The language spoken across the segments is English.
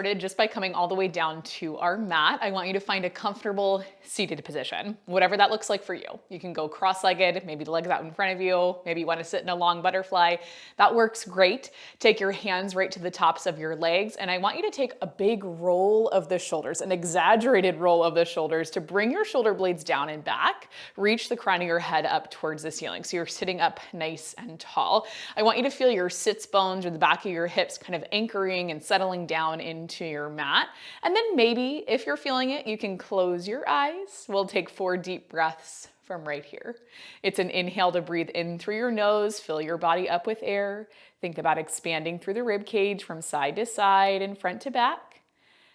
started just by coming all the way down to our mat. I want you to find a comfortable seated position, whatever that looks like for you. You can go cross-legged, maybe the legs out in front of you, maybe you want to sit in a long butterfly. That works great. Take your hands right to the tops of your legs, and I want you to take a big roll of the shoulders, an exaggerated roll of the shoulders to bring your shoulder blades down and back. Reach the crown of your head up towards the ceiling, so you're sitting up nice and tall. I want you to feel your sits bones or the back of your hips kind of anchoring and settling down into your mat. And then maybe if you're feeling it, you can close your eyes. We'll take 4 deep breaths from right here. It's an inhale to breathe in through your nose, fill your body up with air. Think about expanding through the rib cage from side to side and front to back.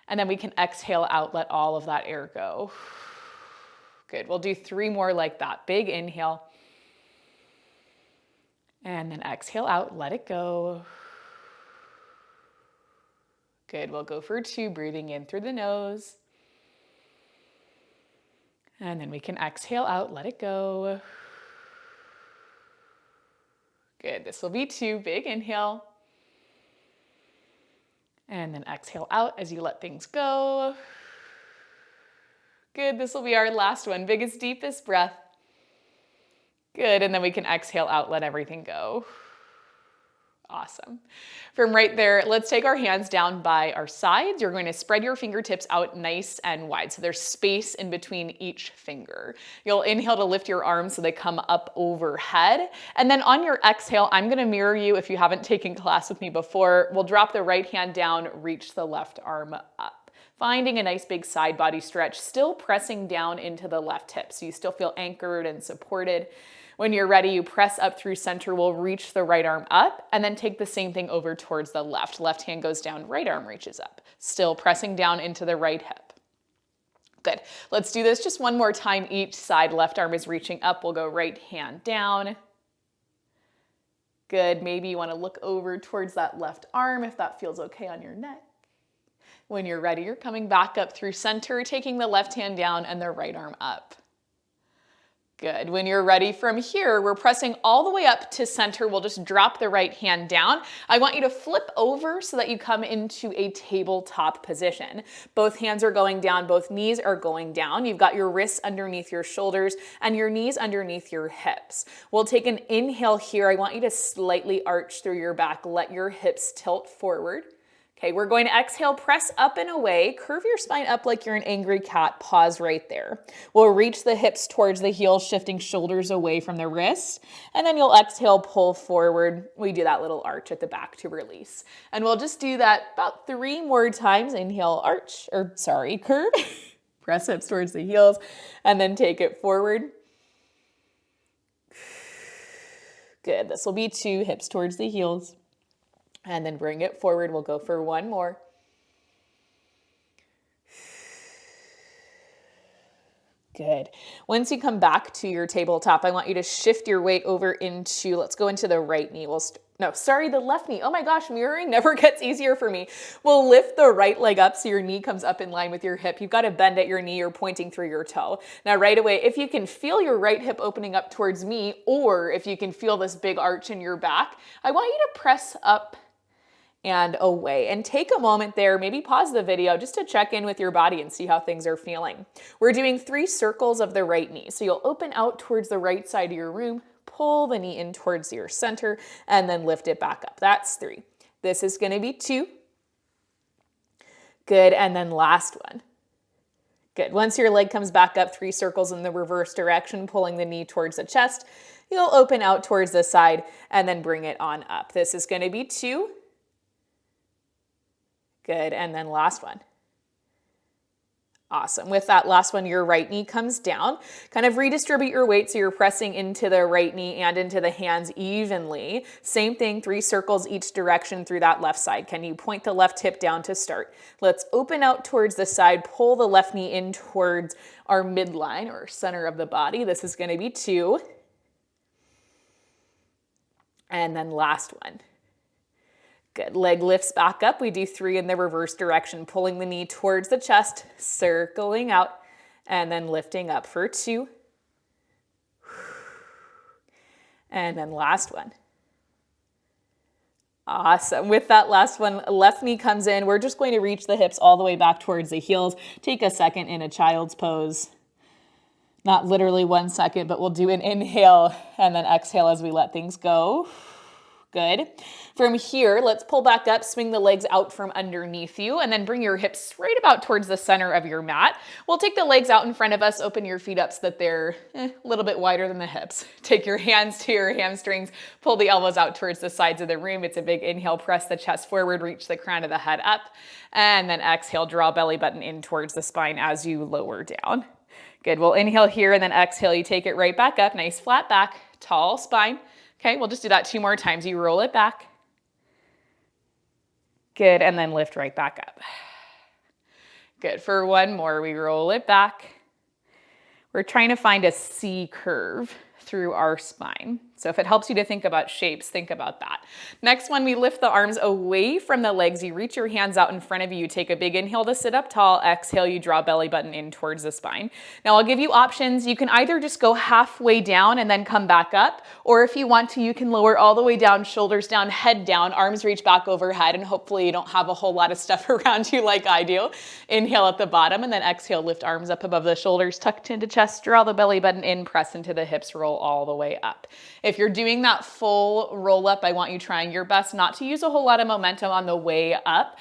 And then we can exhale out, let all of that air go. Good, we'll do 3 more like that. Big inhale. And then exhale out, let it go. Good, we'll go for 2, breathing in through the nose. And then we can exhale out, let it go. Good, this will be 2, big inhale. And then exhale out as you let things go. Good, this will be our last one, biggest, deepest breath. Good, and then we can exhale out, let everything go. Awesome. From right there, let's take our hands down by our sides. You're going to spread your fingertips out nice and wide, so there's space in between each finger. You'll inhale to lift your arms so they come up overhead. And then on your exhale, I'm going to mirror you if you haven't taken class with me before. We'll drop the right hand down, reach the left arm up. Finding a nice big side body stretch, still pressing down into the left hip, so you still feel anchored and supported. When you're ready, you press up through center. We'll reach the right arm up and then take the same thing over towards the left. Left hand goes down, right arm reaches up. Still pressing down into the right hip. Good. Let's do this just one more time each side. Left arm is reaching up. We'll go right hand down. Good. Maybe you want to look over towards that left arm if that feels okay on your neck. When you're ready, you're coming back up through center, taking the left hand down and the right arm up. Good. When you're ready from here, we're pressing all the way up to center. We'll just drop the right hand down. I want you to flip over so that you come into a tabletop position. Both hands are going down, both knees are going down. You've got your wrists underneath your shoulders and your knees underneath your hips. We'll take an inhale here. I want you to slightly arch through your back. Let your hips tilt forward. Okay, we're going to exhale, press up and away, curve your spine up like you're an angry cat, pause right there. We'll reach the hips towards the heels, shifting shoulders away from the wrists, and then you'll exhale, pull forward. We do that little arch at the back to release. And we'll just do that about 3 more times. Inhale, arch, curve. Press hips towards the heels, and then take it forward. Good, this will be 2, hips towards the heels. And then bring it forward. We'll go for 1 more. Good. Once you come back to your tabletop, I want you to shift your weight over into, let's go into the right knee. The left knee. Oh my gosh, mirroring never gets easier for me. We'll lift the right leg up so your knee comes up in line with your hip. You've got to bend at your knee. You're pointing through your toe. Now right away, if you can feel your right hip opening up towards me, or if you can feel this big arch in your back, I want you to press up and away. And take a moment there, maybe pause the video just to check in with your body and see how things are feeling. We're doing 3 circles of the right knee. So you'll open out towards the right side of your room, pull the knee in towards your center, and then lift it back up. That's 3. This is going to be 2. Good, and then last one. Good. Once your leg comes back up, 3 circles in the reverse direction, pulling the knee towards the chest, you'll open out towards the side and then bring it on up. This is going to be 2. Good, and then last one. Awesome. With that last one, your right knee comes down. Kind of redistribute your weight so you're pressing into the right knee and into the hands evenly. Same thing, 3 circles each direction through that left side. Can you point the left hip down to start? Let's open out towards the side, pull the left knee in towards our midline or center of the body. This is going to be 2. And then last one. Good. Leg lifts back up. We do 3 in the reverse direction, pulling the knee towards the chest, circling out, and then lifting up for 2. And then last one. Awesome. With that last one, left knee comes in. We're just going to reach the hips all the way back towards the heels. Take a second in a child's pose. Not literally 1 second, but we'll do an inhale and then exhale as we let things go. Good. From here, let's pull back up, swing the legs out from underneath you, and then bring your hips right about towards the center of your mat. We'll take the legs out in front of us, open your feet up so that they're a little bit wider than the hips. Take your hands to your hamstrings, pull the elbows out towards the sides of the room. It's a big inhale, press the chest forward, reach the crown of the head up, and then exhale, draw belly button in towards the spine as you lower down. Good. We'll inhale here and then exhale. You take it right back up. Nice flat back, tall spine. Okay, we'll just do that 2 more times. You roll it back. Good, and then lift right back up. Good, for 1 more, we roll it back. We're trying to find a C curve through our spine. So if it helps you to think about shapes, think about that. Next one, we lift the arms away from the legs. You reach your hands out in front of you. You take a big inhale to sit up tall. Exhale, you draw belly button in towards the spine. Now I'll give you options. You can either just go halfway down and then come back up, or if you want to, you can lower all the way down, shoulders down, head down, arms reach back overhead, and hopefully you don't have a whole lot of stuff around you like I do. Inhale at the bottom, and then exhale, lift arms up above the shoulders, tucked into chest, draw the belly button in, press into the hips, roll all the way up. If you're doing that full roll up, I want you trying your best not to use a whole lot of momentum on the way up.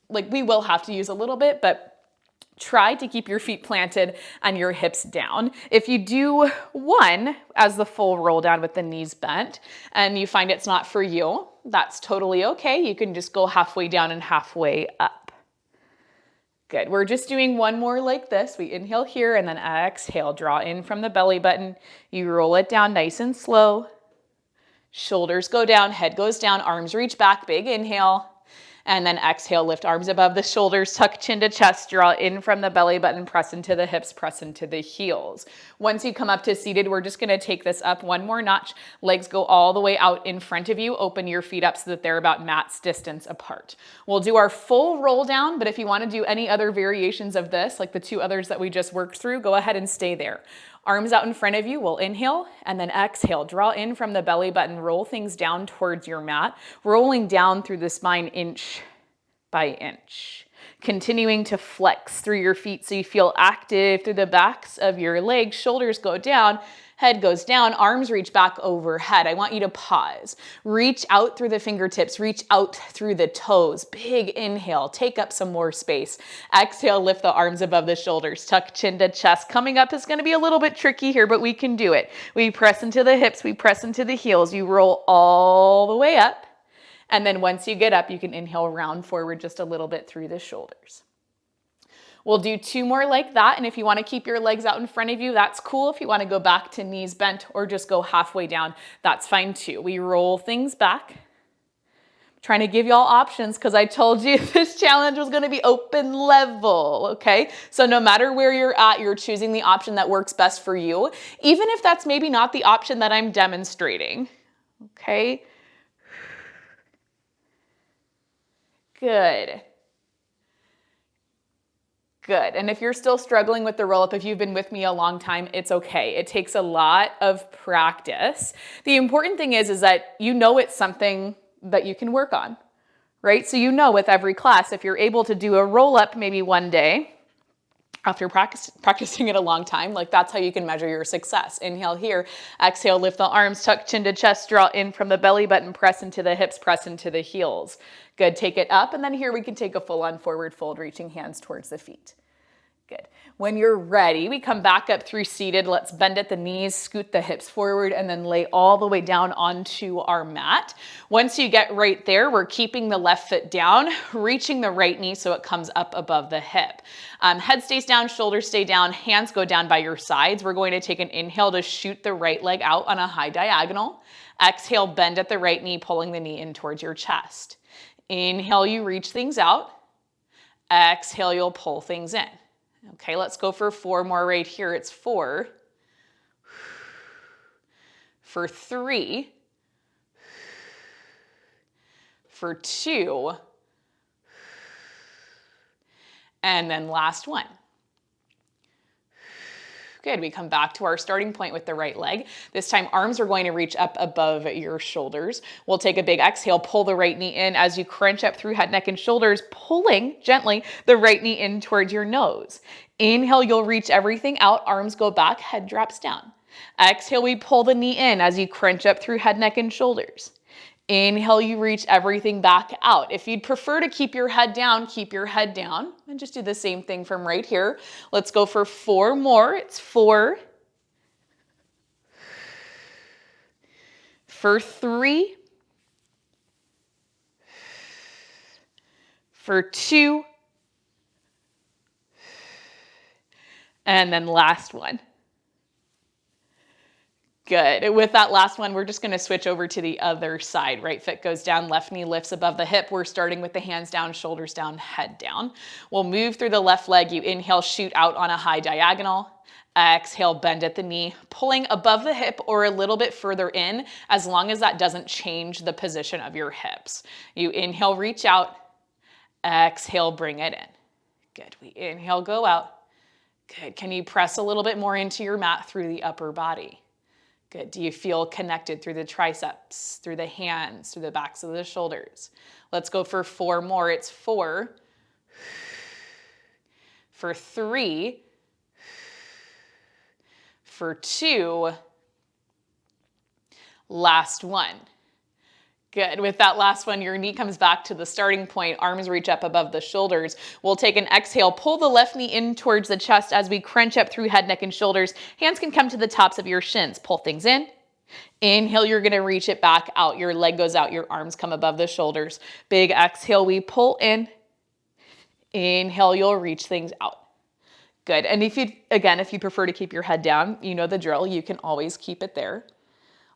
Like, we will have to use a little bit, but try to keep your feet planted and your hips down. If you do 1 as the full roll down with the knees bent and you find it's not for you, that's totally okay. You can just go halfway down and halfway up. Good. We're just doing 1 more like this. We inhale here and then exhale. Draw in from the belly button. You roll it down nice and slow. Shoulders go down, head goes down, arms reach back, big inhale. And then exhale, lift arms above the shoulders, tuck chin to chest, draw in from the belly button, press into the hips, press into the heels. Once you come up to seated, we're just gonna take this up 1 more notch. Legs go all the way out in front of you. Open your feet up so that they're about mat's distance apart. We'll do our full roll down, but if you wanna do any other variations of this, like the 2 others that we just worked through, go ahead and stay there. Arms out in front of you, we'll inhale and then exhale. Draw in from the belly button, roll things down towards your mat, rolling down through the spine inch by inch. Continuing to flex through your feet so you feel active through the backs of your legs. Shoulders go down, head goes down, arms reach back overhead. I want you to pause. Reach out through the fingertips, reach out through the toes. Big inhale, take up some more space. Exhale, lift the arms above the shoulders, tuck chin to chest. Coming up is gonna be a little bit tricky here, but we can do it. We press into the hips, we press into the heels. You roll all the way up. And then once you get up, you can inhale, round forward just a little bit through the shoulders. We'll do 2 more like that. And if you want to keep your legs out in front of you, that's cool. If you want to go back to knees bent or just go halfway down, that's fine too. We roll things back. I'm trying to give y'all options because I told you this challenge was going to be open level, okay? So no matter where you're at, you're choosing the option that works best for you, even if that's maybe not the option that I'm demonstrating, okay? Good. Good. And if you're still struggling with the roll up, if you've been with me a long time, it's okay. It takes a lot of practice. The important thing is that you know it's something that you can work on, right? So you know with every class, if you're able to do a roll up maybe one day after practicing it a long time, like that's how you can measure your success. Inhale here, exhale, lift the arms, tuck chin to chest, draw in from the belly button, press into the hips, press into the heels. Good, take it up, and then here we can take a full-on forward fold, reaching hands towards the feet. Good. When you're ready, we come back up through seated. Let's bend at the knees, scoot the hips forward, and then lay all the way down onto our mat. Once you get right there, we're keeping the left foot down, reaching the right knee so it comes up above the hip. Head stays down, shoulders stay down, hands go down by your sides. We're going to take an inhale to shoot the right leg out on a high diagonal. Exhale, bend at the right knee, pulling the knee in towards your chest. Inhale, you reach things out. Exhale, you'll pull things in. Okay, let's go for 4 more right here. It's 4. For 3. For 2. And then last one. Good, we come back to our starting point with the right leg. This time arms are going to reach up above your shoulders. We'll take a big exhale, pull the right knee in as you crunch up through head, neck, and shoulders, pulling gently the right knee in towards your nose. Inhale, you'll reach everything out, arms go back, head drops down. Exhale, we pull the knee in as you crunch up through head, neck, and shoulders. Inhale, you reach everything back out. If you'd prefer to keep your head down, keep your head down. And just do the same thing from right here. Let's go for 4 more. It's 4. For 3. For 2. And then last one. Good. With that last one, we're just going to switch over to the other side. Right foot goes down, left knee lifts above the hip. We're starting with the hands down, shoulders down, head down. We'll move through the left leg. You inhale, shoot out on a high diagonal. Exhale, bend at the knee, pulling above the hip or a little bit further in, as long as that doesn't change the position of your hips. You inhale, reach out. Exhale, bring it in. Good. We inhale, go out. Good. Can you press a little bit more into your mat through the upper body? Good. Do you feel connected through the triceps, through the hands, through the backs of the shoulders? Let's go for 4 more. It's 4. For 3. For 2. Last one. Good. With that last one, your knee comes back to the starting point. Arms reach up above the shoulders. We'll take an exhale. Pull the left knee in towards the chest as we crunch up through head, neck, and shoulders. Hands can come to the tops of your shins. Pull things in. Inhale, you're going to reach it back out. Your leg goes out. Your arms come above the shoulders. Big exhale. We pull in. Inhale, you'll reach things out. Good. And if you prefer to keep your head down, you know the drill. You can always keep it there.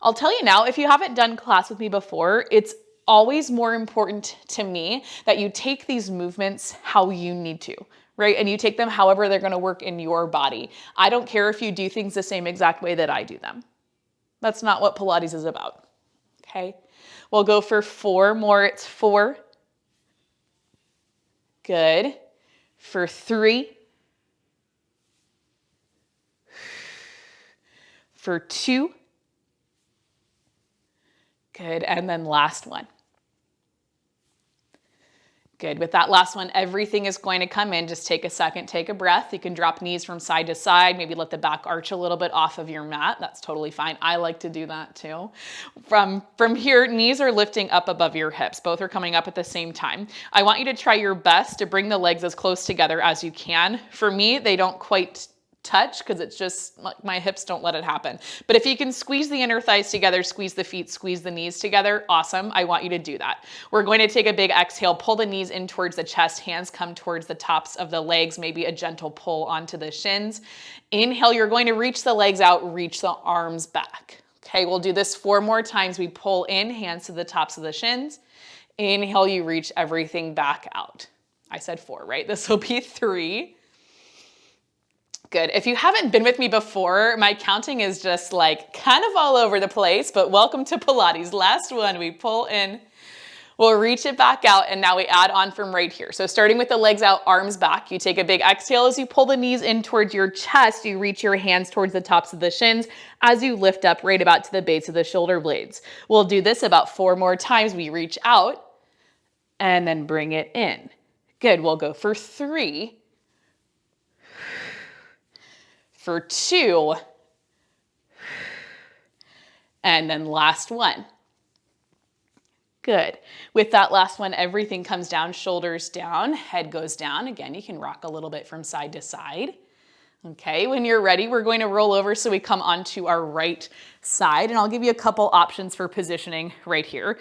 I'll tell you now, if you haven't done class with me before, it's always more important to me that you take these movements how you need to, right? And you take them however they're going to work in your body. I don't care if you do things the same exact way that I do them. That's not what Pilates is about, okay? We'll go for 4 more. It's 4. Good. For 3. For 2. Good, and then last one. Good, with that last one, everything is going to come in. Just take a second, take a breath. You can drop knees from side to side, maybe let the back arch a little bit off of your mat. That's totally fine. I like to do that too. From here, knees are lifting up above your hips. Both are coming up at the same time. I want you to try your best to bring the legs as close together as you can. For me, they don't quite touch because it's just like my hips don't let it happen. But if you can squeeze the inner thighs together, squeeze the feet, squeeze the knees together, awesome. I want you to do that. We're going to take a big exhale, pull the knees in towards the chest, hands come towards the tops of the legs, maybe a gentle pull onto the shins. Inhale, you're going to reach the legs out, reach the arms back. Okay, we'll do this 4 more times. We pull in, hands to the tops of the shins. Inhale, you reach everything back out. I said 4, right? This will be 3. Good. If you haven't been with me before, my counting is just like kind of all over the place, but welcome to Pilates. Last one, we pull in, we'll reach it back out, and now we add on from right here. So starting with the legs out, arms back, you take a big exhale as you pull the knees in towards your chest, you reach your hands towards the tops of the shins as you lift up right about to the base of the shoulder blades. We'll do this about 4 more times. We reach out and then bring it in. Good. We'll go for 3. For 2, and then last one. Good. With that last one, everything comes down, shoulders down, head goes down. Again, you can rock a little bit from side to side. Okay, when you're ready, we're going to roll over so we come onto our right side, and I'll give you a couple options for positioning right here.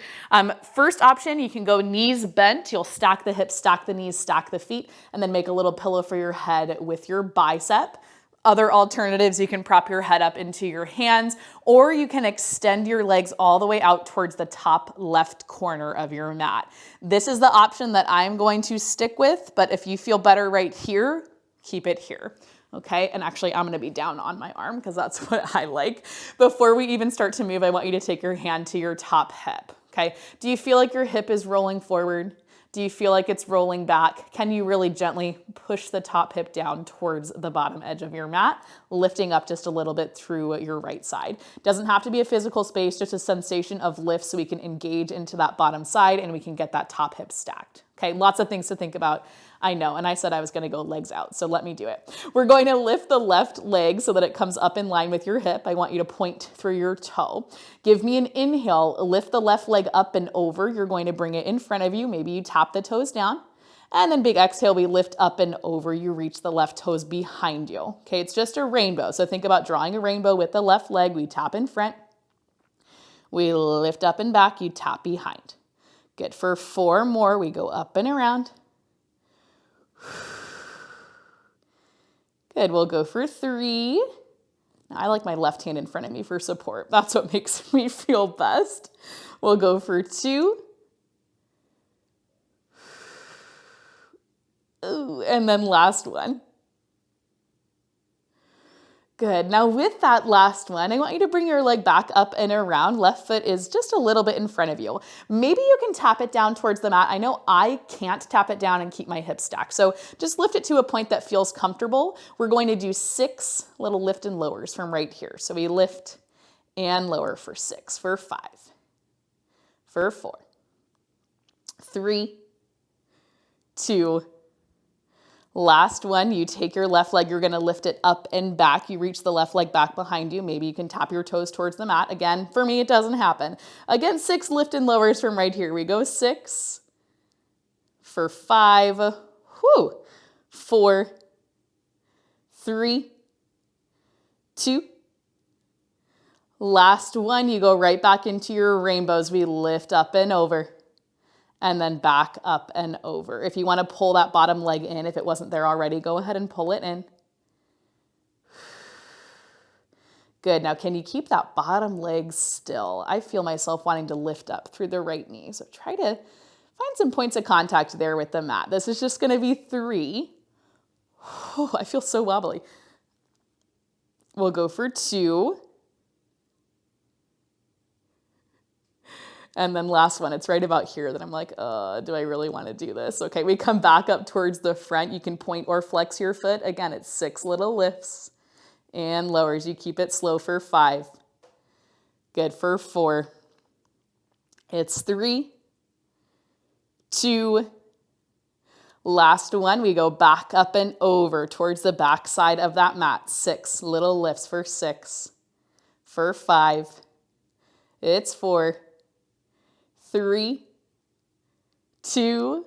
First option, you can go knees bent. You'll stack the hips, stack the knees, stack the feet, and then make a little pillow for your head with your bicep. Other alternatives, you can prop your head up into your hands, or you can extend your legs all the way out towards the top left corner of your mat. This is the option that I'm going to stick with, but if you feel better right here, keep it here. Okay, and actually I'm gonna be down on my arm because that's what I like. Before we even start to move, I want you to take your hand to your top hip, okay? Do you feel like your hip is rolling forward? Do you feel like it's rolling back? Can you really gently push the top hip down towards the bottom edge of your mat, lifting up just a little bit through your right side? Doesn't have to be a physical space, just a sensation of lift so we can engage into that bottom side and we can get that top hip stacked. Okay, lots of things to think about. I know, and I said I was gonna go legs out, so let me do it. We're going to lift the left leg so that it comes up in line with your hip. I want you to point through your toe. Give me an inhale, lift the left leg up and over. You're going to bring it in front of you. Maybe you tap the toes down. And then big exhale, we lift up and over. You reach the left toes behind you. Okay, it's just a rainbow. So think about drawing a rainbow with the left leg. We tap in front. We lift up and back. You tap behind. Good. For 4 more, we go up and around. Good. We'll go for 3. Now, I like my left hand in front of me for support. That's what makes me feel best. We'll go for 2. Ooh, and then last one. Good. Now with that last one, I want you to bring your leg back up and around. Left foot is just a little bit in front of you. Maybe you can tap it down towards the mat. I know I can't tap it down and keep my hips stacked. So just lift it to a point that feels comfortable. We're going to do 6 little lift and lowers from right here. So we lift and lower for 6, for 5, for 4, 3, 2, last one, you take your left leg, you're gonna lift it up and back. You reach the left leg back behind you. Maybe you can tap your toes towards the mat. Again, for me, it doesn't happen. Again, 6 lift and lowers from right here. We go 6, for 5, 4, 3, 2, last one, you go right back into your rainbows. We lift up and over. And then back up and over. If you want to pull that bottom leg in, if it wasn't there already, go ahead and pull it in. Good. Now, can you keep that bottom leg still? I feel myself wanting to lift up through the right knee. So try to find some points of contact there with the mat. This is just going to be 3. Oh, I feel so wobbly. We'll go for 2. And then last one, it's right about here that I'm like, do I really want to do this? Okay, we come back up towards the front. You can point or flex your foot. Again, it's 6 little lifts and lowers. You keep it slow for 5. Good, for 4. It's 3, 2, last one. We go back up and over towards the back side of that mat. 6 little lifts for 6, for 5. It's 4. 3, 2,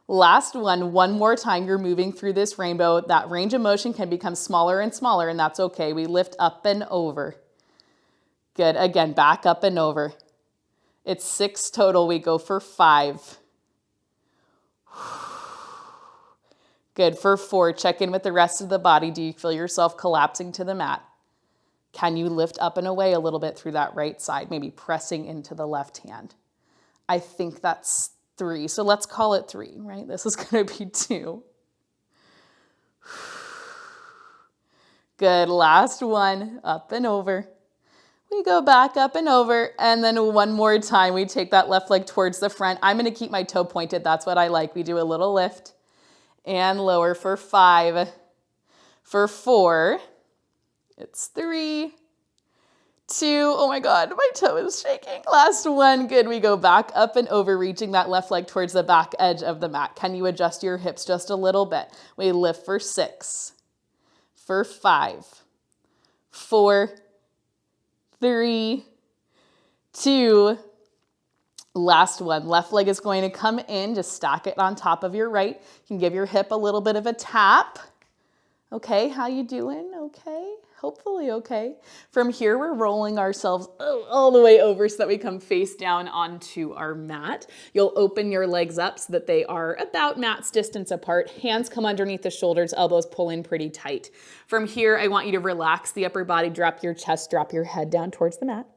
last one more time. You're moving through this rainbow. That range of motion can become smaller and smaller, and that's okay. We lift up and over. Good. Again, back up and over. It's 6 total. We go for 5. Good. For 4, check in with the rest of the body. Do you feel yourself collapsing to the mat? Can you lift up and away a little bit through that right side, maybe pressing into the left hand? I think that's 3, so let's call it 3, right? This is going to be 2. Good, last one, up and over. We go back up and over, and then one more time, we take that left leg towards the front. I'm going to keep my toe pointed. That's what I like. We do a little lift and lower for 5, for 4. It's 3, 2, oh my God, my toe is shaking. Last one, good. We go back up and over, reaching that left leg towards the back edge of the mat. Can you adjust your hips just a little bit? We lift for 6, for 5, 4, 3, 2, last one. Left leg is going to come in, just stack it on top of your right. You can give your hip a little bit of a tap. Okay, how you doing? Okay. Hopefully okay. From here, we're rolling ourselves all the way over so that we come face down onto our mat. You'll open your legs up so that they are about mat's distance apart. Hands come underneath the shoulders, elbows pull in pretty tight. From here, I want you to relax the upper body, drop your chest, drop your head down towards the mat.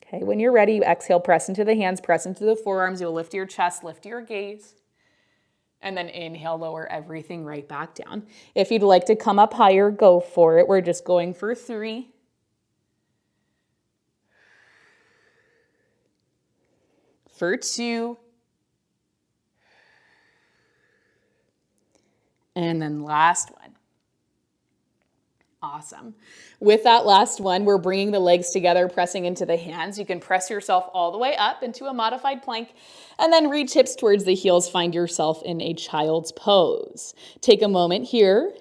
Okay, when you're ready, you exhale, press into the hands, press into the forearms. You'll lift your chest, lift your gaze. And then inhale, lower everything right back down. If you'd like to come up higher, go for it. We're just going for 3. For 2. And then last one. Awesome. With that last one, we're bringing the legs together, pressing into the hands. You can press yourself all the way up into a modified plank and then reach hips towards the heels. Find yourself in a child's pose. Take a moment here.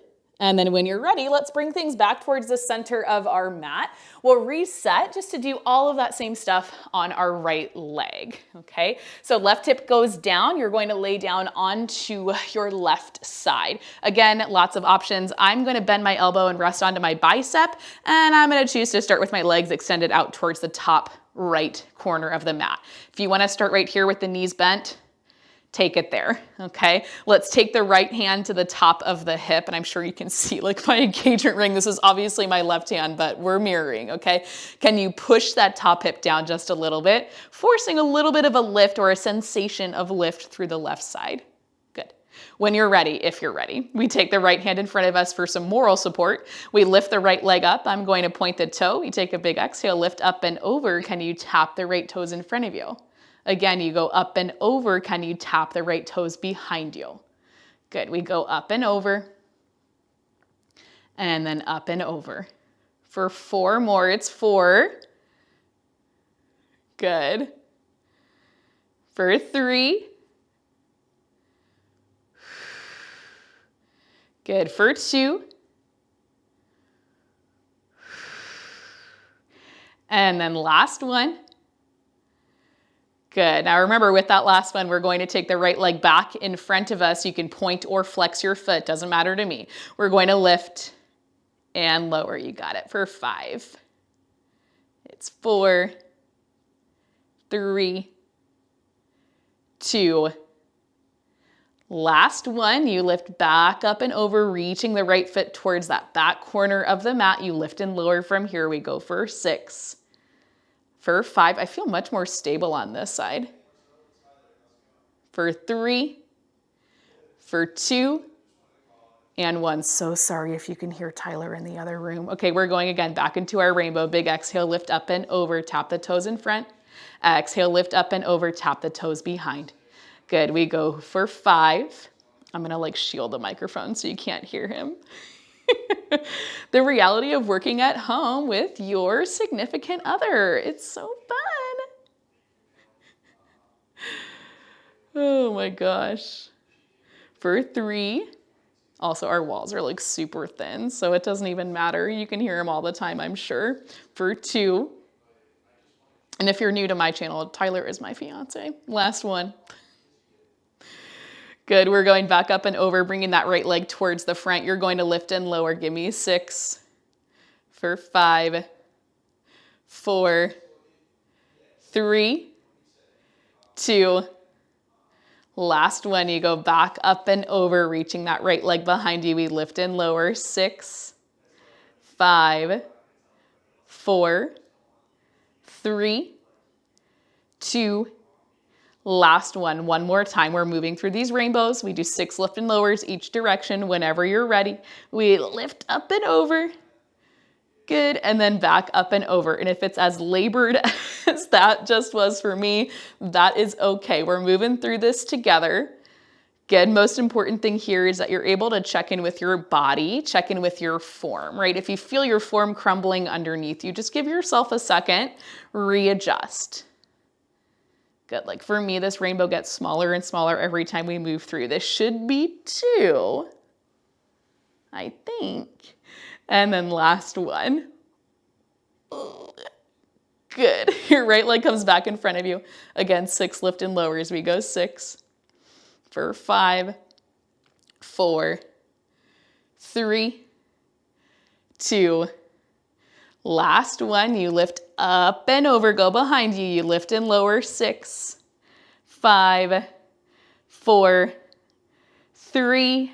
And then when you're ready, let's bring things back towards the center of our mat. We'll reset just to do all of that same stuff on our right leg, okay? So left hip goes down. You're going to lay down onto your left side. Again, lots of options. I'm gonna bend my elbow and rest onto my bicep, and I'm gonna choose to start with my legs extended out towards the top right corner of the mat. If you wanna start right here with the knees bent, take it there, okay? Let's take the right hand to the top of the hip, and I'm sure you can see like my engagement ring. This is obviously my left hand, but we're mirroring, okay? Can you push that top hip down just a little bit, forcing a little bit of a lift or a sensation of lift through the left side? Good. When you're ready, if you're ready, we take the right hand in front of us for some moral support. We lift the right leg up. I'm going to point the toe. We take a big exhale, lift up and over. Can you tap the right toes in front of you? Again, you go up and over. Can you tap the right toes behind you? Good. We go up and over. And then up and over. For 4 more, it's 4. Good. For 3. Good. For 2. And then last one. Good. Now remember, with that last one, we're going to take the right leg back in front of us. You can point or flex your foot. Doesn't matter to me. We're going to lift and lower. You got it. For 5. It's 4, 3, 2. Last one. You lift back up and over, reaching the right foot towards that back corner of the mat. You lift and lower from here. We go for 6. For 5, I feel much more stable on this side. For 3, for 2, and 1. So sorry if you can hear Tyler in the other room. Okay, we're going again back into our rainbow. Big exhale, lift up and over, tap the toes in front. Exhale, lift up and over, tap the toes behind. Good, we go for 5. I'm gonna like shield the microphone so you can't hear him. The reality of working at home with your significant other. It's so fun. Oh my gosh. For 3, also our walls are like super thin, so it doesn't even matter. You can hear him all the time, I'm sure. For 2, and if you're new to my channel, Tyler is my fiance. Last one. Good, we're going back up and over, bringing that right leg towards the front. You're going to lift and lower. Give me 6. For 5, 4, 3, 2. Last one, you go back up and over, reaching that right leg behind you. We lift and lower. 6, 5, 4, 3, 2. Last one. One more time. We're moving through these rainbows. We do 6 lift and lowers each direction. Whenever you're ready, we lift up and over. Good. And then back up and over. And if it's as labored as that just was for me, that is okay. We're moving through this together. Good. Most important thing here is that you're able to check in with your body, check in with your form, right? If you feel your form crumbling underneath you, just give yourself a second, readjust. Good. Like for me, this rainbow gets smaller and smaller every time we move through. This should be 2, I think. And then last one. Good. Your right leg comes back in front of you. Again, 6 lift and lowers. We go 6 for 5, 4, 3, 2. Last one, you lift up and over, go behind you. You lift and lower. 6, 5, 4, 3,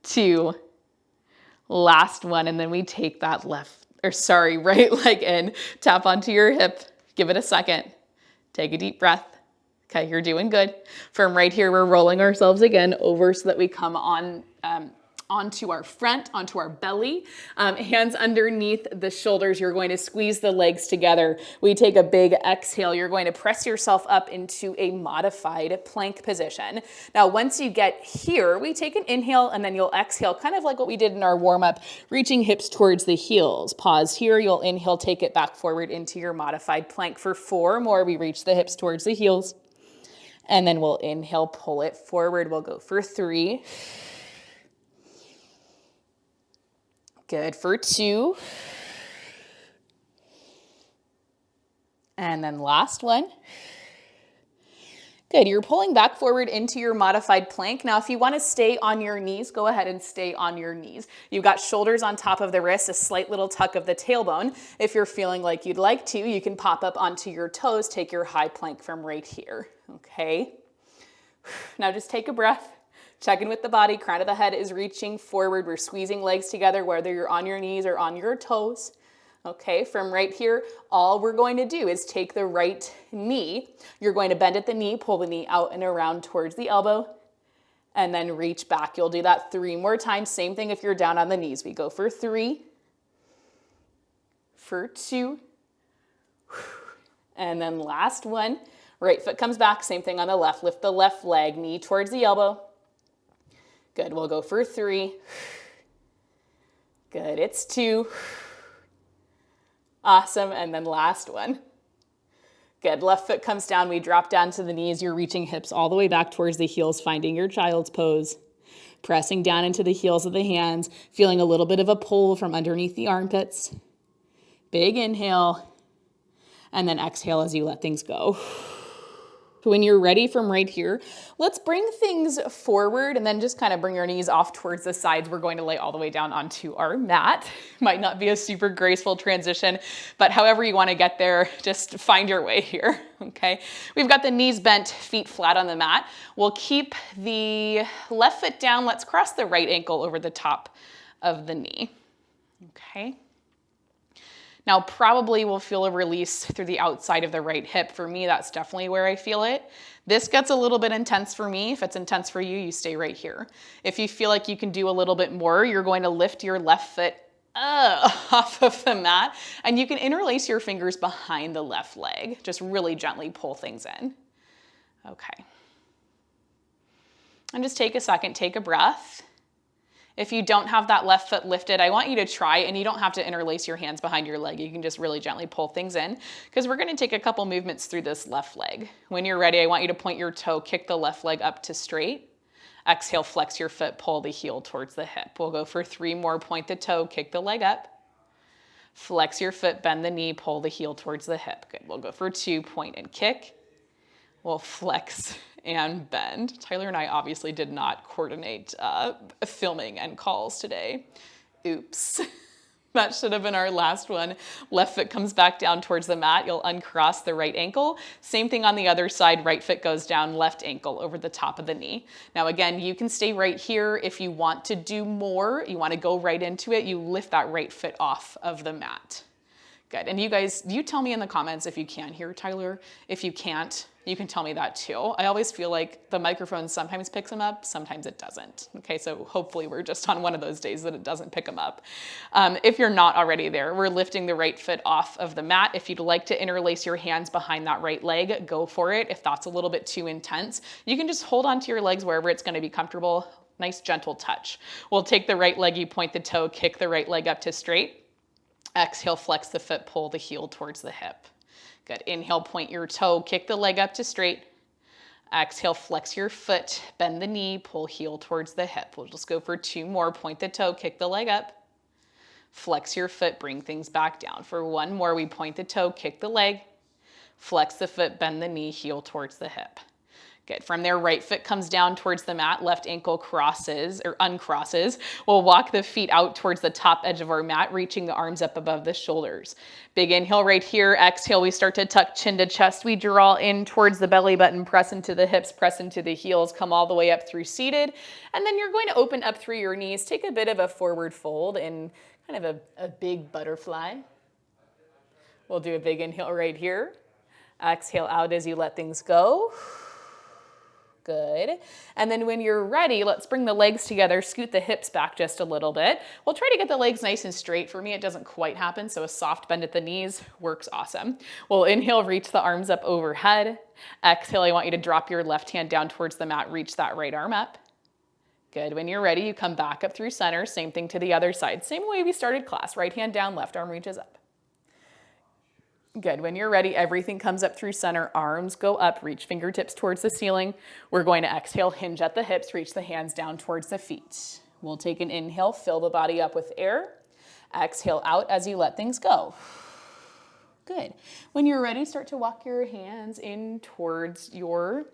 2. Last one, and then we take that right leg in, tap onto your hip, give it a second, take a deep breath. Okay, you're doing good. From right here, we're rolling ourselves again over so that we come on onto our front, onto our belly, hands underneath the shoulders. You're going to squeeze the legs together. We take a big exhale. You're going to press yourself up into a modified plank position. Now, once you get here, we take an inhale and then you'll exhale, kind of like what we did in our warm-up, reaching hips towards the heels. Pause here. You'll inhale, take it back forward into your modified plank. For 4 more, we reach the hips towards the heels. And then we'll inhale, pull it forward. We'll go for 3. Good, for 2. And then last one. Good, you're pulling back forward into your modified plank. Now, if you want to stay on your knees, go ahead and stay on your knees. You've got shoulders on top of the wrists, a slight little tuck of the tailbone. If you're feeling like you'd like to, you can pop up onto your toes, take your high plank from right here, okay? Now just take a breath. Check in with the body. Crown of the head is reaching forward. We're squeezing legs together, whether you're on your knees or on your toes. Okay, from right here, all we're going to do is take the right knee. You're going to bend at the knee, pull the knee out and around towards the elbow, and then reach back. You'll do that 3 more times. Same thing if you're down on the knees. We go for 3, for 2, and then last one. Right foot comes back. Same thing on the left. Lift the left leg, knee towards the elbow. Good, we'll go for 3. Good, it's 2. Awesome, and then last one. Good, left foot comes down, we drop down to the knees, you're reaching hips all the way back towards the heels, finding your child's pose. Pressing down into the heels of the hands, feeling a little bit of a pull from underneath the armpits. Big inhale, and then exhale as you let things go. When you're ready from right here, let's bring things forward and then just kind of bring your knees off towards the sides. We're going to lay all the way down onto our mat. Might not be a super graceful transition, but however you want to get there, just find your way here, okay? We've got the knees bent, feet flat on the mat. We'll keep the left foot down. Let's cross the right ankle over the top of the knee, okay? Now, probably we'll feel a release through the outside of the right hip. For me, that's definitely where I feel it. This gets a little bit intense for me. If it's intense for you, you stay right here. If you feel like you can do a little bit more, you're going to lift your left foot off of the mat, and you can interlace your fingers behind the left leg. Just really gently pull things in. Okay. And just take a second, take a breath. If you don't have that left foot lifted, I want you to try, and you don't have to interlace your hands behind your leg. You can just really gently pull things in, because we're going to take a couple movements through this left leg. When you're ready, I want you to point your toe, kick the left leg up to straight. Exhale, flex your foot, pull the heel towards the hip. We'll go for 3 more. Point the toe, kick the leg up. Flex your foot, bend the knee, pull the heel towards the hip. Good. We'll go for 2, point and kick. We'll flex and bend. Tyler and I obviously did not coordinate filming and calls today. Oops. That should have been our last one. Left foot comes back down towards the mat. You'll uncross the right ankle. Same thing on the other side. Right foot goes down, left ankle over the top of the knee. Now again, you can stay right here. If you want to do more, you want to go right into it, you lift that right foot off of the mat. Good. And you guys, you tell me in the comments if you can hear Tyler. If you can't, you can tell me that too. I always feel like the microphone sometimes picks them up, sometimes it doesn't. Okay, so hopefully we're just on one of those days that it doesn't pick them up. If you're not already there, we're lifting the right foot off of the mat. If you'd like to interlace your hands behind that right leg, go for it. If that's a little bit too intense, you can just hold onto your legs wherever it's going to be comfortable. Nice gentle touch. We'll take the right leg, you point the toe, kick the right leg up to straight. Exhale, flex the foot, pull the heel towards the hip. Good. Inhale, point your toe, kick the leg up to straight. Exhale, flex your foot, bend the knee, pull heel towards the hip. We'll just go for 2 more. Point the toe, kick the leg up. Flex your foot, bring things back down. For 1 more, we point the toe, kick the leg. Flex the foot, bend the knee, heel towards the hip. Good. From there, right foot comes down towards the mat, left ankle crosses or uncrosses. We'll walk the feet out towards the top edge of our mat, reaching the arms up above the shoulders. Big inhale right here. Exhale, we start to tuck chin to chest. We draw in towards the belly button, press into the hips, press into the heels, come all the way up through seated. And then you're going to open up through your knees, take a bit of a forward fold in kind of a big butterfly. We'll do a big inhale right here. Exhale out as you let things go. Good. And then when you're ready, let's bring the legs together, scoot the hips back just a little bit. We'll try to get the legs nice and straight. For me, it doesn't quite happen, so a soft bend at the knees works awesome. We'll inhale, reach the arms up overhead. Exhale, I want you to drop your left hand down towards the mat, reach that right arm up. Good. When you're ready, you come back up through center. Same thing to the other side. Same way we started class. Right hand down, left arm reaches up. Good. When you're ready, everything comes up through center. Arms go up, reach fingertips towards the ceiling. We're going to exhale, hinge at the hips, reach the hands down towards the feet. We'll take an inhale, fill the body up with air. Exhale out as you let things go. Good. When you're ready, start to walk your hands in towards your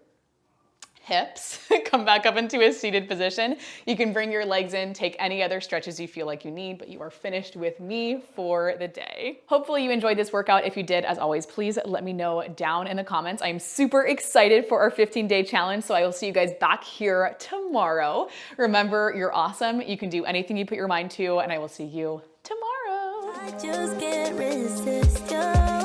hips. Come back up into a seated position. You can bring your legs in, take any other stretches you feel like you need, but you are finished with me for the day. Hopefully you enjoyed this workout. If you did, as always, please let me know down in the comments. I'm super excited for our 15-day challenge, so I will see you guys back here tomorrow. Remember, you're awesome. You can do anything you put your mind to, and I will see you tomorrow. I just can't resist you.